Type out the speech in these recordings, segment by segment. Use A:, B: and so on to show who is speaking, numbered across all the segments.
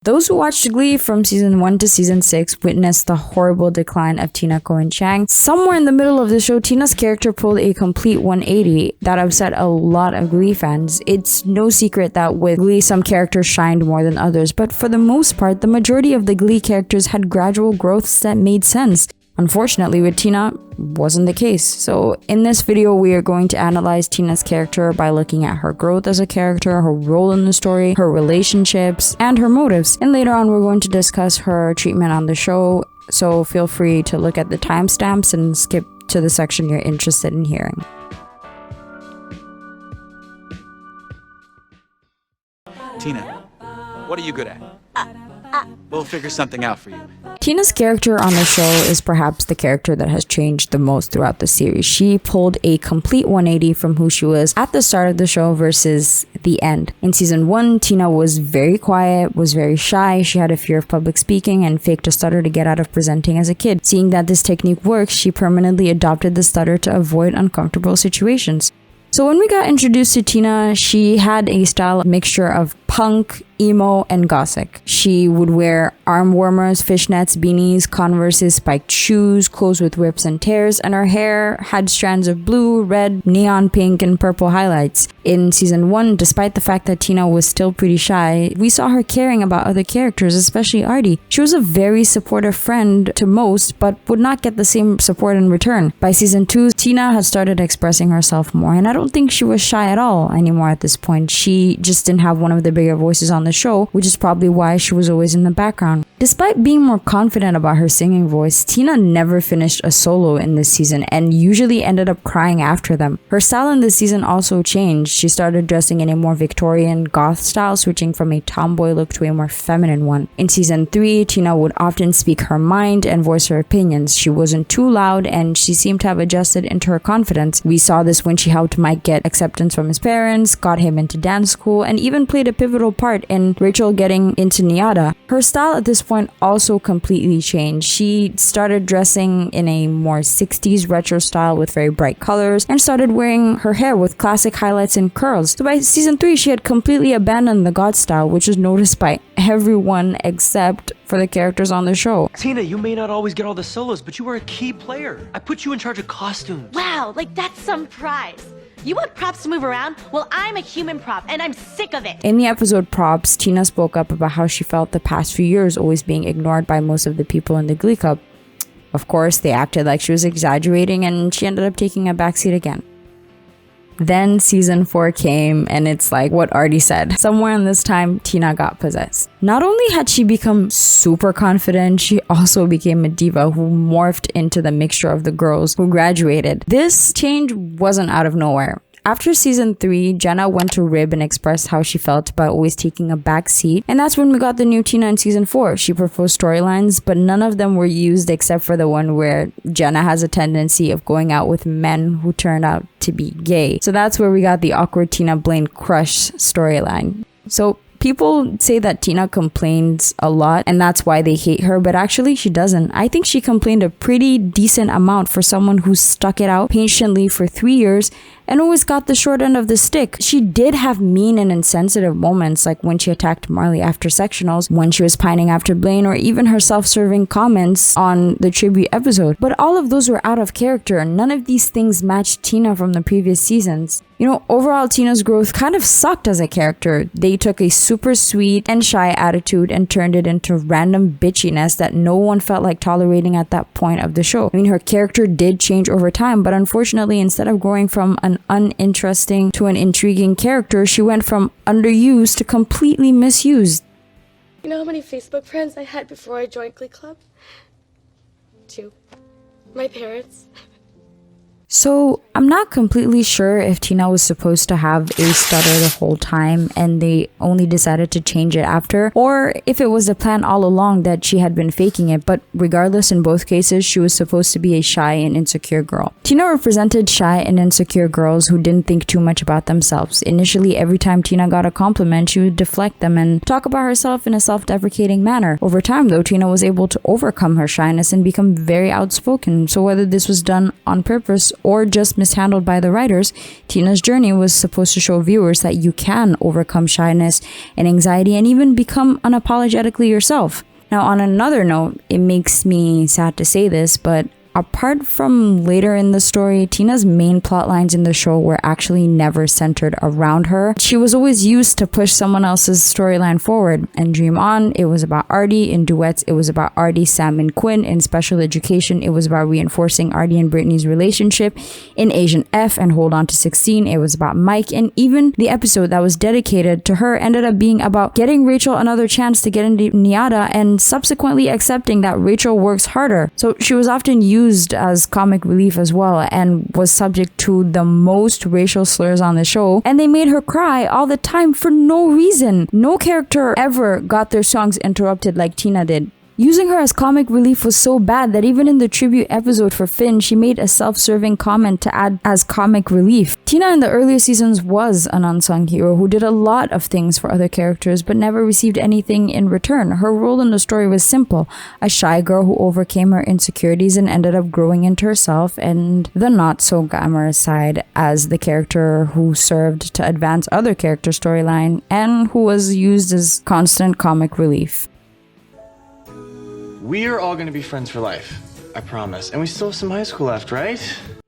A: Those who watched Glee from season 1 to season 6 witnessed the horrible decline of Tina Cohen-Chang. Somewhere in the middle of the show, Tina's character pulled a complete 180 that upset a lot of Glee fans. It's no secret that with Glee, some characters shined more than others, but for the most part, the majority of the Glee characters had gradual growths that made sense. Unfortunately, with Tina, wasn't the case. So in this video, we are going to analyze Tina's character by looking at her growth as a character, her role in the story, her relationships, and her motives. And later on, we're going to discuss her treatment on the show. So feel free to look at the timestamps and skip to the section you're interested in hearing.
B: Tina, what are you good at? We'll figure something out for you.
A: Tina's character on the show is perhaps the character that has changed the most throughout the series. She pulled a complete 180 from who she was at the start of the show versus the end. In season 1, Tina was very quiet, was very shy, she had a fear of public speaking, and faked a stutter to get out of presenting as a kid. Seeing that this technique works, she permanently adopted the stutter to avoid uncomfortable situations. So when we got introduced to Tina, she had a style mixture of punk, emo, and gothic. She would wear arm warmers, fishnets, beanies, Converses, spiked shoes, clothes with whips and tears, and her hair had strands of blue, red, neon pink, and purple highlights. In season 1, despite the fact that Tina was still pretty shy, we saw her caring about other characters, especially Artie. She was a very supportive friend to most, but would not get the same support in return. By season 2, Tina had started expressing herself more, and I don't think she was shy at all anymore at this point. She just didn't have one of the bigger voices on the show, which is probably why she was always in the background. Despite being more confident about her singing voice, Tina never finished a solo in this season and usually ended up crying after them. Her style in this season also changed. She started dressing in a more Victorian goth style, switching from a tomboy look to a more feminine one. In season 3, Tina would often speak her mind and voice her opinions. She wasn't too loud and she seemed to have adjusted into her confidence. We saw this when she helped Mike get acceptance from his parents, got him into dance school, and even played a pivotal part in Rachel getting into NYADA. Her style at this point also completely changed. She started dressing in a more 60s retro style with very bright colors and started wearing her hair with classic highlights and curls. So by season 3, she had completely abandoned the goth style, which was noticed by everyone except for the characters on the show.
C: Tina, you may not always get all the solos, but you were a key player. I put you in charge of costumes.
D: Wow, like that's some prize. You want props to move around? Well, I'm a human prop, and I'm sick of it.
A: In the episode Props, Tina spoke up about how she felt the past few years always being ignored by most of the people in the Glee Club. Of course, they acted like she was exaggerating, and she ended up taking a backseat again. Then season 4 came, and it's like what Artie said. Somewhere in this time, Tina got possessed. Not only had she become super confident, she also became a diva who morphed into the mixture of the girls who graduated. This change wasn't out of nowhere. After season 3, Jenna went to Rib and expressed how she felt about always taking a back seat, and that's when we got the new Tina in season 4. She proposed storylines, but none of them were used except for the one where Jenna has a tendency of going out with men who turned out to be gay. So that's where we got the awkward Tina Blaine crush storyline. So people say that Tina complains a lot and that's why they hate her, but actually she doesn't. I think she complained a pretty decent amount for someone who stuck it out patiently for 3 years and always got the short end of the stick. She did have mean and insensitive moments, like when she attacked Marley after sectionals, when she was pining after Blaine, or even her self-serving comments on the tribute episode. But all of those were out of character. None of these things matched Tina from the previous seasons. You know, overall, Tina's growth kind of sucked as a character. They took a super sweet and shy attitude and turned it into random bitchiness that no one felt like tolerating at that point of the show. I mean, her character did change over time, but unfortunately, instead of growing from an uninteresting to an intriguing character, she went from underused to completely misused.
E: You know how many Facebook friends I had before I joined Glee Club? 2. My parents.
A: So I'm not completely sure if Tina was supposed to have a stutter the whole time and they only decided to change it after, or if it was the plan all along that she had been faking it. But regardless, in both cases, she was supposed to be a shy and insecure girl. Tina represented shy and insecure girls who didn't think too much about themselves. Initially, every time Tina got a compliment, she would deflect them and talk about herself in a self-deprecating manner. Over time, though, Tina was able to overcome her shyness and become very outspoken. So whether this was done on purpose or just mishandled by the writers, Tina's journey was supposed to show viewers that you can overcome shyness and anxiety and even become unapologetically yourself. Now, on another note, it makes me sad to say this, but apart from later in the story, Tina's main plot lines in the show were actually never centered around her. She was always used to push someone else's storyline forward. In Dream On, it was about Artie. In Duets, it was about Artie, Sam, and Quinn. In Special Education, it was about reinforcing Artie and Brittany's relationship. In Asian F and Hold On to 16, it was about Mike. And even the episode that was dedicated to her ended up being about getting Rachel another chance to get into NYADA and subsequently accepting that Rachel works harder. So she was often used as comic relief as well and was subject to the most racial slurs on the show, and they made her cry all the time for no reason. No character ever got their songs interrupted like Tina did. Using her as comic relief was so bad that even in the tribute episode for Finn, she made a self-serving comment to add as comic relief. Tina in the earlier seasons was an unsung hero who did a lot of things for other characters but never received anything in return. Her role in the story was simple: a shy girl who overcame her insecurities and ended up growing into herself, and the not so glamorous side as the character who served to advance other character storyline and who was used as constant comic relief.
F: We're all gonna be friends for life, I promise. And we still have some high school left, right?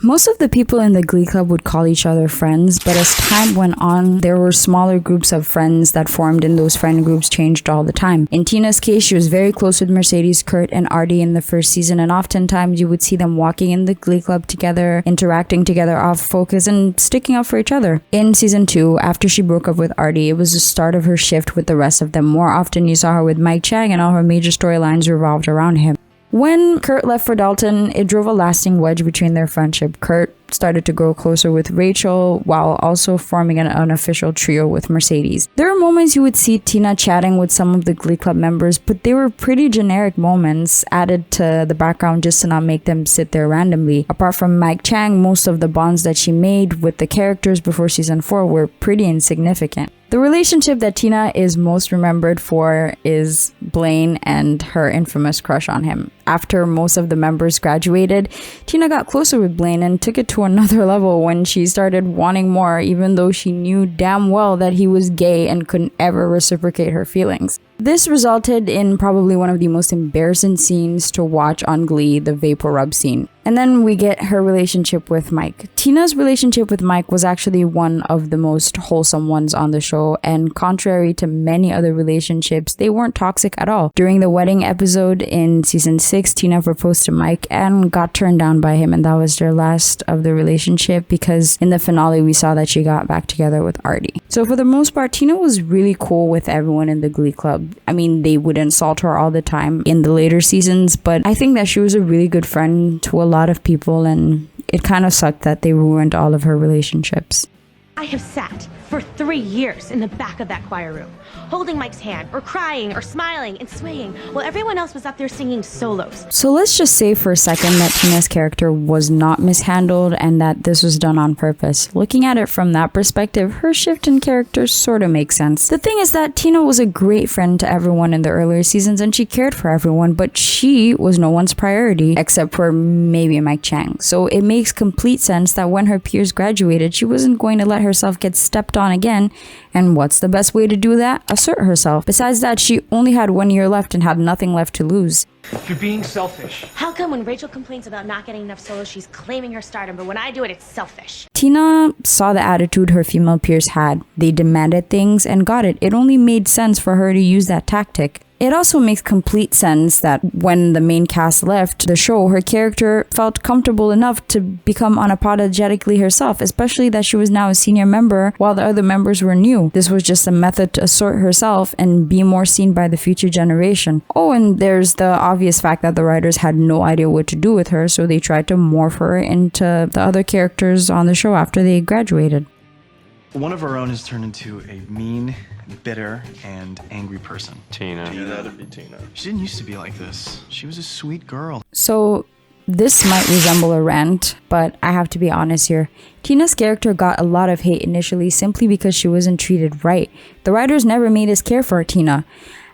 A: Most of the people in the Glee Club would call each other friends, but as time went on, there were smaller groups of friends that formed, and those friend groups changed all the time. In Tina's case, she was very close with Mercedes, Kurt, and Artie in the first season, and oftentimes you would see them walking in the Glee Club together, interacting together off focus, and sticking up for each other. In season 2, after she broke up with Artie, it was the start of her shift with the rest of them. More often you saw her with Cohen-Chang, and all her major storylines revolved around him. When Kurt left for Dalton, it drove a lasting wedge between their friendship. Kurt started to grow closer with Rachel while also forming an unofficial trio with Mercedes. There were moments you would see Tina chatting with some of the Glee Club members, but they were pretty generic moments added to the background just to not make them sit there randomly. Apart from Cohen-Chang, most of the bonds that she made with the characters before season 4 were pretty insignificant. The relationship that Tina is most remembered for is Blaine and her infamous crush on him. After most of the members graduated, Tina got closer with Blaine and took it to another level when she started wanting more, even though she knew damn well that he was gay and couldn't ever reciprocate her feelings. This resulted in probably one of the most embarrassing scenes to watch on Glee, the vapor rub scene. And then we get her relationship with Mike. Tina's relationship with Mike was actually one of the most wholesome ones on the show, and contrary to many other relationships, they weren't toxic at all. During the wedding episode in season 6, Tina proposed to Mike and got turned down by him, and that was their last of the relationship because in the finale we saw that she got back together with Artie. So for the most part, Tina was really cool with everyone in the Glee Club. I mean, they would insult her all the time in the later seasons, but I think that she was a really good friend to a lot of people, and it kind of sucked that they ruined all of her relationships.
D: I have sat for 3 years in the back of that choir room, holding Mike's hand, or crying, or smiling, and swaying, while everyone else was up there singing solos.
A: So let's just say for a second that Tina's character was not mishandled and that this was done on purpose. Looking at it from that perspective, her shift in character sort of makes sense. The thing is that Tina was a great friend to everyone in the earlier seasons and she cared for everyone, but she was no one's priority except for maybe Cohen-Chang. So it makes complete sense that when her peers graduated, she wasn't going to let herself get stepped on again. And what's the best way to do that? Assert herself. Besides that, she only had 1 year left and had nothing left to lose.
C: You're being selfish.
D: How come when Rachel complains about not getting enough solos, she's claiming her stardom, but when I do it, it's selfish?
A: Tina saw the attitude her female peers had. They demanded things and got it. It only made sense for her to use that tactic. It also makes complete sense that when the main cast left the show, her character felt comfortable enough to become unapologetically herself, especially that she was now a senior member while the other members were new. This was just a method to assert herself and be more seen by the future generation. Oh, and there's the obvious fact that the writers had no idea what to do with her, so they tried to morph her into the other characters on the show after they graduated.
F: One of our own has turned into a mean, bitter, and angry person.
G: Tina. That'd be Tina.
F: She didn't used to be like this. She was a sweet girl.
A: So this might resemble a rant, but I have to be honest here. Tina's character got a lot of hate initially simply because she wasn't treated right. The writers never made us care for Tina.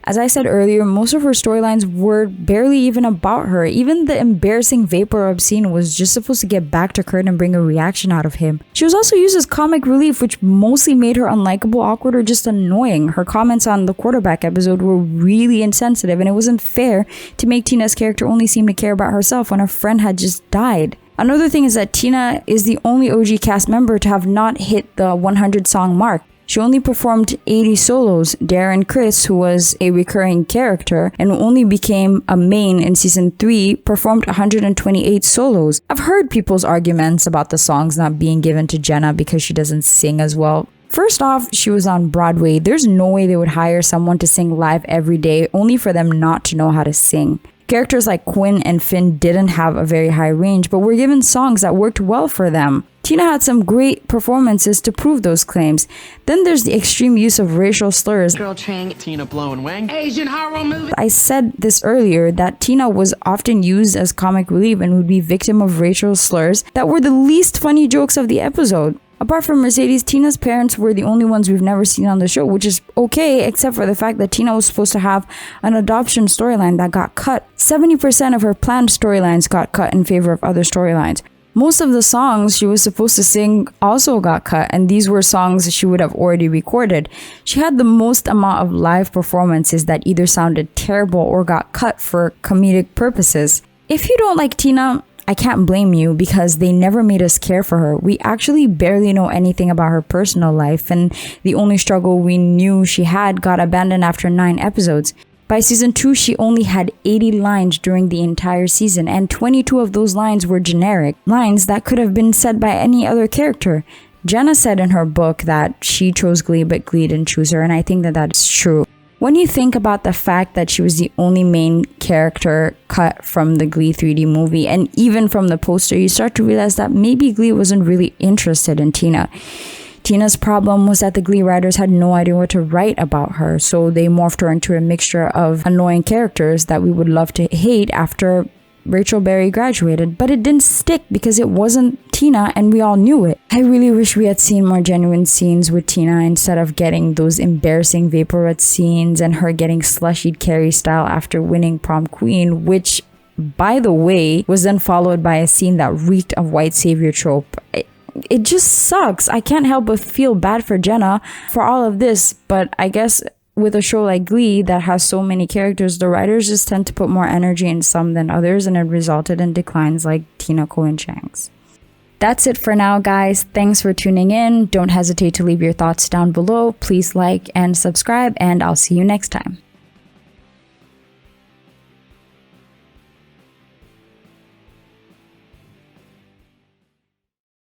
A: As I said earlier, most of her storylines were barely even about her. Even the embarrassing vapor rub scene was just supposed to get back to Kurt and bring a reaction out of him. She was also used as comic relief, which mostly made her unlikable, awkward, or just annoying. Her comments on the quarterback episode were really insensitive, and it wasn't fair to make Tina's character only seem to care about herself when her friend had just died. Another thing is that Tina is the only OG cast member to have not hit the 100 song mark. She only performed 80 solos. Darren Criss, who was a recurring character and only became a main in season 3, performed 128 solos. I've heard people's arguments about the songs not being given to Jenna because she doesn't sing as well. First off, she was on Broadway. There's no way they would hire someone to sing live every day only for them not to know how to sing. Characters like Quinn and Finn didn't have a very high range, but were given songs that worked well for them. Tina had some great performances to prove those claims. Then there's the extreme use of racial slurs.
C: Girl Chang, Tina blowing wang.
G: Asian horror movie.
A: I said this earlier that Tina was often used as comic relief and would be victim of racial slurs that were the least funny jokes of the episode. Apart from Mercedes, Tina's parents were the only ones we've never seen on the show, which is okay, except for the fact that Tina was supposed to have an adoption storyline that got cut. 70% of her planned storylines got cut in favor of other storylines. Most of the songs she was supposed to sing also got cut, and these were songs she would have already recorded. She had the most amount of live performances that either sounded terrible or got cut for comedic purposes. If you don't like Tina, I can't blame you because they never made us care for her. We actually barely know anything about her personal life, and the only struggle we knew she had got abandoned after 9 episodes. By season 2, she only had 80 lines during the entire season, and 22 of those lines were generic, lines that could have been said by any other character. Jenna said in her book that she chose Glee, but Glee didn't choose her, and I think that that's true. When you think about the fact that she was the only main character cut from the Glee 3D movie, and even from the poster, you start to realize that maybe Glee wasn't really interested in Tina. Tina's problem was that the Glee writers had no idea what to write about her, so they morphed her into a mixture of annoying characters that we would love to hate after Rachel Berry graduated, but it didn't stick because it wasn't Tina and we all knew it. I really wish we had seen more genuine scenes with Tina instead of getting those embarrassing vaporette scenes and her getting slushied Carrie style after winning prom queen, which, by the way, was then followed by a scene that reeked of white savior trope. It just sucks. I can't help but feel bad for Jenna for all of this, but I guess with a show like Glee that has so many characters, the writers just tend to put more energy in some than others, and it resulted in declines like Tina Cohen-Chang's. That's it for now, guys. Thanks for tuning in. Don't hesitate to leave your thoughts down below. Please like and subscribe, and I'll see you next time.